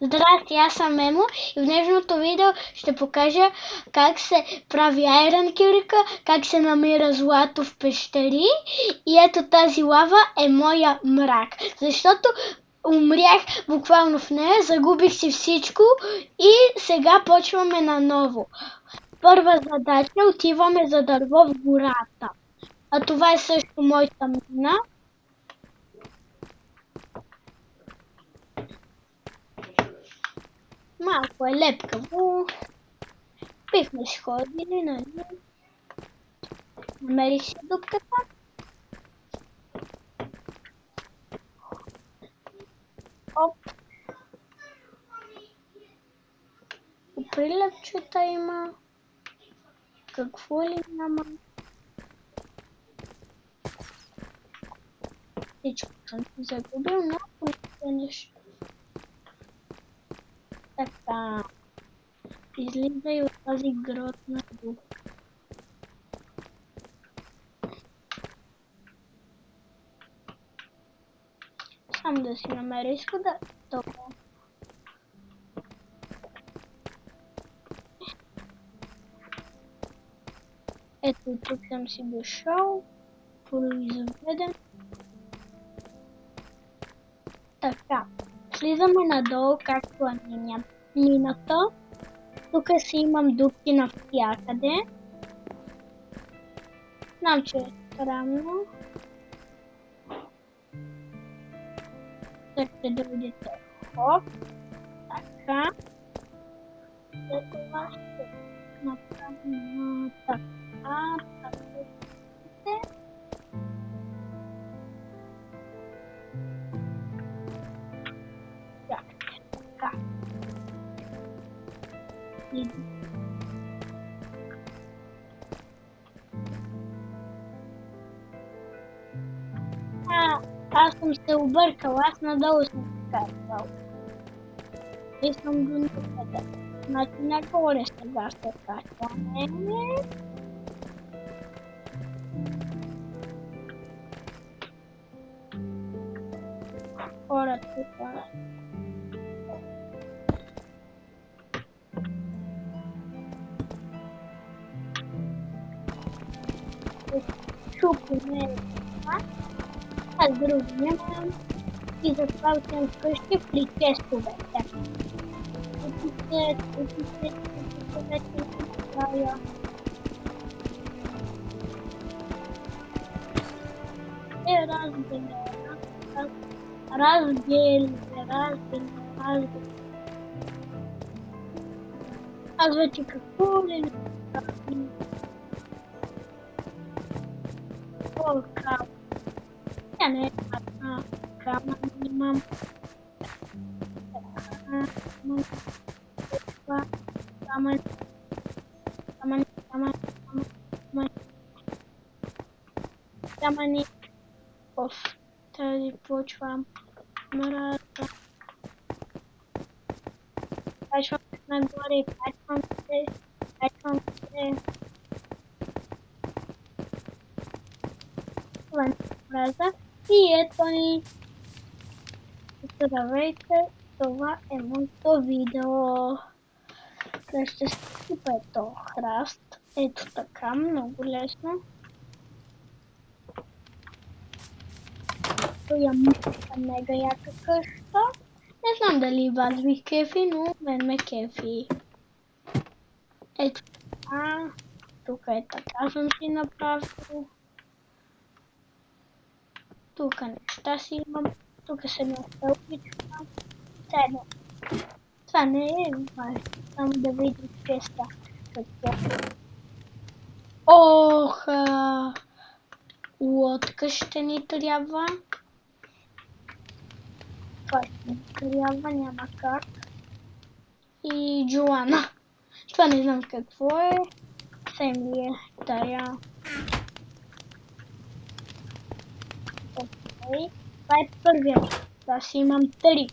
Здрасти, аз съм Мемо и в днешното видео ще покажа как се прави айрон кирка, как се намира злато в пещери и ето тази лава е моя мрак, защото умрях буквално в нея, загубих си всичко и сега почваме наново. Първа задача, отиваме за дърво в гората, а това е също моята мина. Малко е лепкаво. Бихме сходили, нали? Намерих си дупката. Оп. Прилепчета има. Какво ли няма? Всичко съм си загубил, но нещо. Така. Излизай от тази гротна дупка. Само да си намеря изхода. Добре. Ето тук съм си дошъл. Произведен. Така. Слизаме надолу, както е мината. Тук си имам дупки навсякъде. Знам, че е странно. Ще дойдете. Хоп. Така. За това ще направим така. Така. Аз съм се объркал, аз надолу съм се казал. И съм до никъде. Значи нагоре сега се качваме. Хора тук. Шупиме това. Аз други нямам. И затова отивам вкъщи при тестовете. Тестовете направя. Разделите. Аз вече какво ли не правим? О, кап. Я не камън имам. Камъни в тази почва. Мраза. Качвам се нагоре, качвам се. Това не мраза. И ето ни. Здравейте, това е моето видео. Сега ще скипа този храст. Ето така, много лесно. Я мисля мега яка къща. Не знам дали вас ви кефи, но мен ме кефи. Ето така. Тук е така съм си направил. Тук неща си имам. Тук се настълбичка. Това не е важно. Само да видим честа. Оха! Лодка ще ни трябва. Това ще ни трябва, няма как. И Джоана. Това не знам какво е. Все ми е тая. Окей. Това е първият чек. Това си имам 3.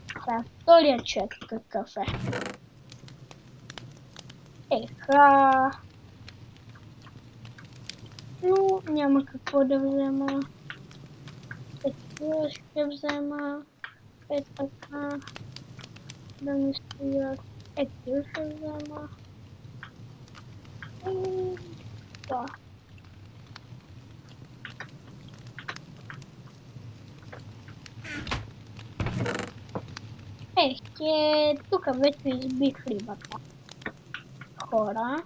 Това е вторият чек. Какъв е? Еха. Но няма какво да взема. Какво ще взема? Е така. Да ми стоят. Ето ще взема. И да. Тук вече избих рибата. Хора.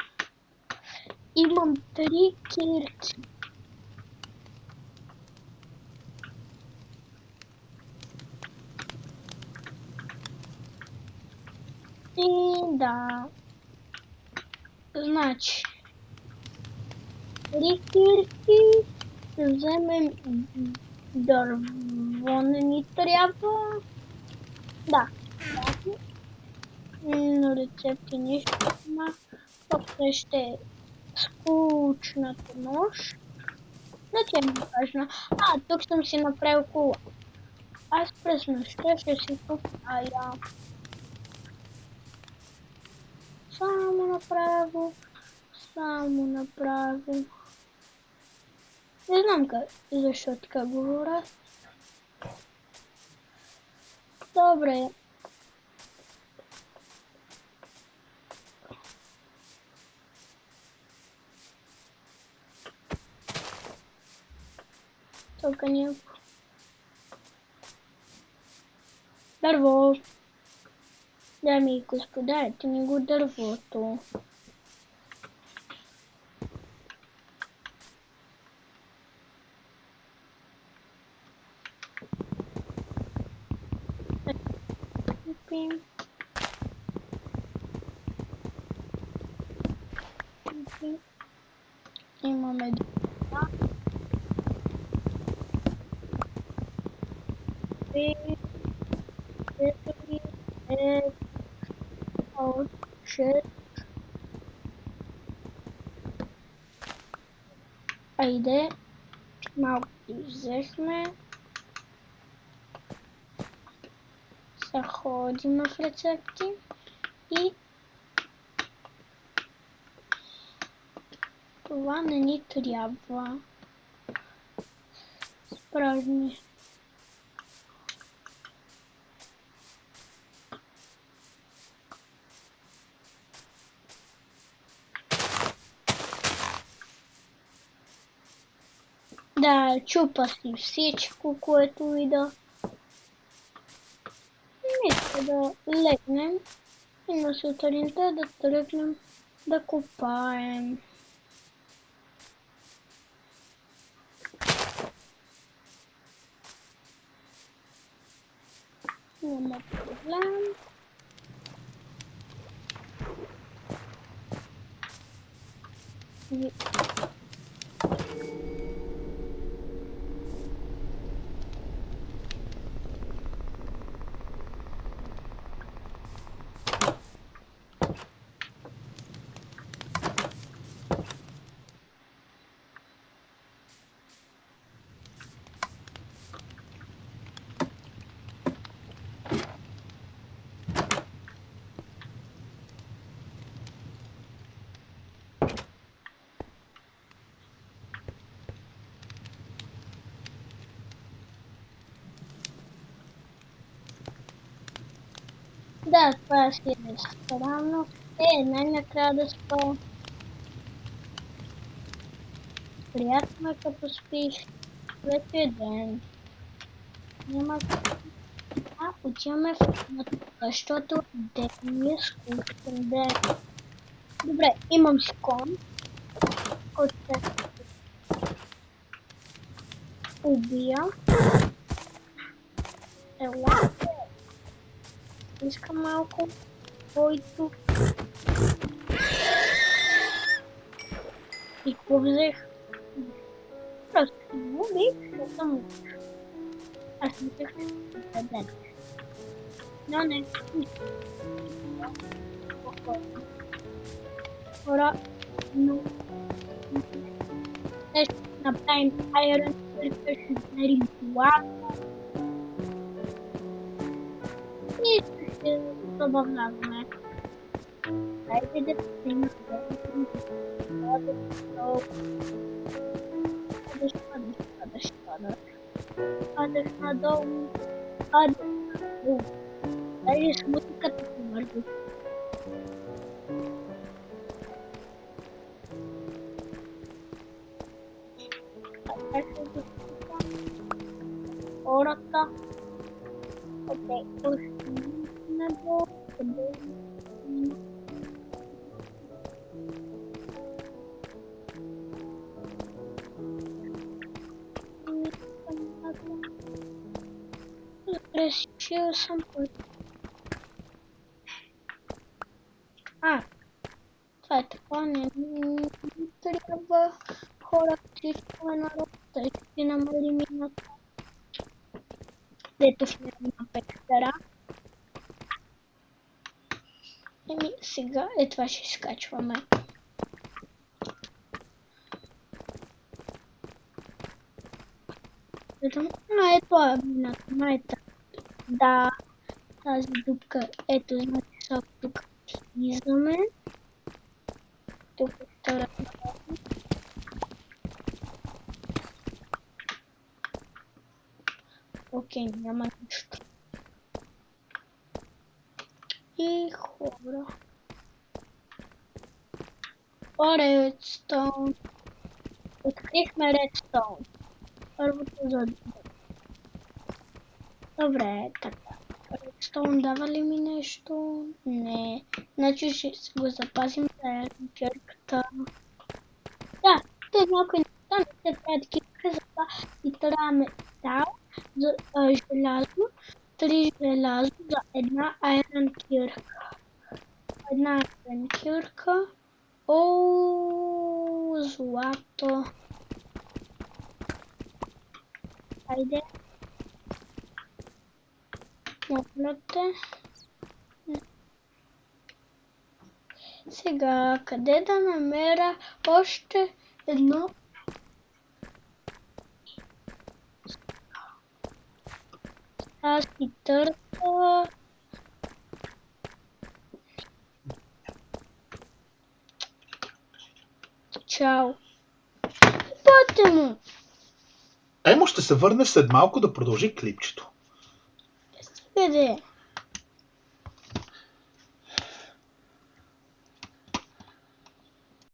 Имам 3 кирки. И да. Значи. 3 кирки. Ще вземем дърво не ни трябва. Да. Но рецепти нищо няма. После ще е скучната нощ. Не ти е важно. Тук съм си направил кола. Аз през нощта ще си купая. Само направо. Не знам защо така говоря. Добре. Тук няма. Дърво. Дами и господа, ето ми го дървото. Имаме два. 3, 4, 5, 6. Айде, малко взехме. Заходим в рецепти и това не ни трябва. Справни. Да, чупа си всичко, което ида. Мисля да легнем и на сутринта да тръгнем да копаем. Няма проблем. Да, това си е странно. Най-накрая да спа. Приятно е като спиш. Следващия ден. Няма... отиваме в комната, защото ден ми е скучен ден. Добре, имам си кон, който се убия. Ела. Искам малко, който... И какво взех? Просто го убих, но съм убих. Аз мислех за ден. Но не. Хора, но... Днес ще направим Iron Circle, ще измерим злато. И ще се забавляваме. Хайде да снимаме. Падаш надолу. Падаш. Даже с музиката се върви. Хората. Окей, надолу. Решил съм път. Това е така, не трябва хора, всичко е народ, тъй ще намали мината. Дето ще има пекстера. Сега това ще изкачваме. Ето е мината, да, тази дупка, ето, значи са тук излизаме. Тук е втората. Окей, няма нищо. И хора. Редстоун. Открихме редстоун. Първото за друго. Добре, така. Редстоун дава ли ми нещо? Не. Значи ще го запазим за ернкерката. Да, те някои неща не се правят кирка, за това и трябва метал, за желязо, 3 желязо за една айрон кирка. Една айрон кирка. Злато. Хайде. Моля. Сега, къде да намеря още едно? Аз си търся. Чао. Пъте му! Емо ще се върне след малко да продължи клипчето. Къде?